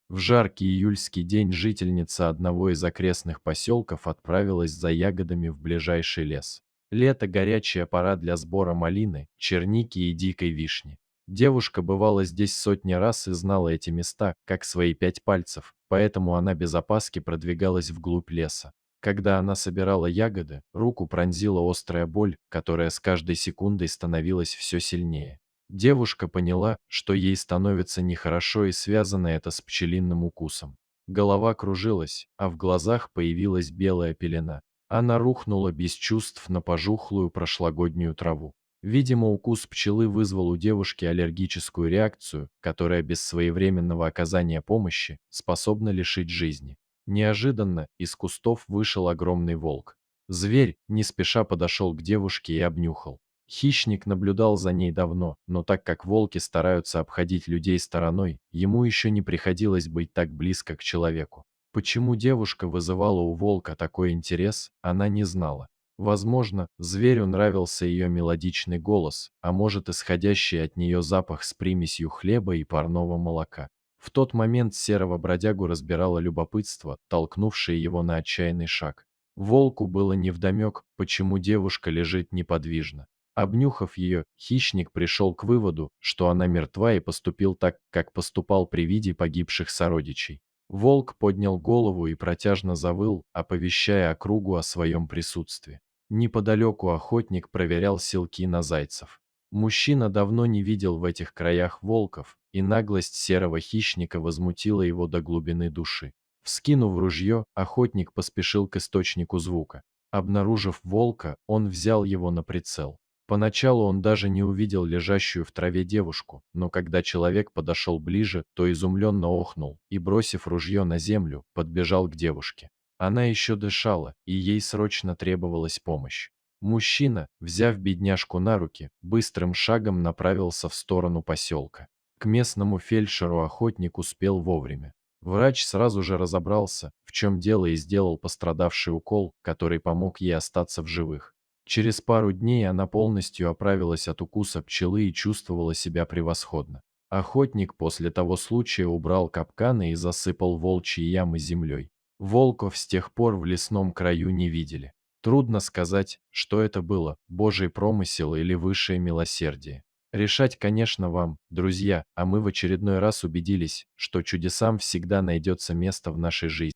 В жаркий июльский день жительница одного из окрестных поселков отправилась за ягодами в ближайший лес. Лето – горячая пора для сбора малины, черники и дикой вишни. Девушка бывала здесь сотни раз и знала эти места, как свои 5 пальцев, поэтому она без опаски продвигалась вглубь леса. Когда она собирала ягоды, руку пронзила острая боль, которая с каждой секундой становилась все сильнее. Девушка поняла, что ей становится нехорошо, и связано это с пчелиным укусом. Голова кружилась, а в глазах появилась белая пелена. Она рухнула без чувств на пожухлую прошлогоднюю траву. Видимо, укус пчелы вызвал у девушки аллергическую реакцию, которая без своевременного оказания помощи способна лишить жизни. Неожиданно из кустов вышел огромный волк. Зверь не спеша подошел к девушке и обнюхал. Хищник наблюдал за ней давно, но так как волки стараются обходить людей стороной, ему еще не приходилось быть так близко к человеку. Почему девушка вызывала у волка такой интерес, она не знала. Возможно, зверю нравился ее мелодичный голос, а может, исходящий от нее запах с примесью хлеба и парного молока. В тот момент серого бродягу разбирало любопытство, толкнувшее его на отчаянный шаг. Волку было невдомек, почему девушка лежит неподвижно. Обнюхав ее, хищник пришел к выводу, что она мертва, и поступил так, как поступал при виде погибших сородичей. Волк поднял голову и протяжно завыл, оповещая округу о своем присутствии. Неподалеку охотник проверял селки на зайцев. Мужчина давно не видел в этих краях волков, и наглость серого хищника возмутила его до глубины души. Вскинув ружье, охотник поспешил к источнику звука. Обнаружив волка, он взял его на прицел. Поначалу он даже не увидел лежащую в траве девушку, но когда человек подошел ближе, то изумленно охнул и, бросив ружье на землю, подбежал к девушке. Она еще дышала, и ей срочно требовалась помощь. Мужчина, взяв бедняжку на руки, быстрым шагом направился в сторону поселка. К местному фельдшеру охотник успел вовремя. Врач сразу же разобрался, в чем дело, и сделал пострадавший укол, который помог ей остаться в живых. Через пару дней она полностью оправилась от укуса пчелы и чувствовала себя превосходно. Охотник после того случая убрал капканы и засыпал волчьи ямы землей. Волков с тех пор в лесном краю не видели. Трудно сказать, что это было, божий промысел или высшее милосердие. Решать, конечно, вам, друзья, а мы в очередной раз убедились, что чудесам всегда найдется место в нашей жизни.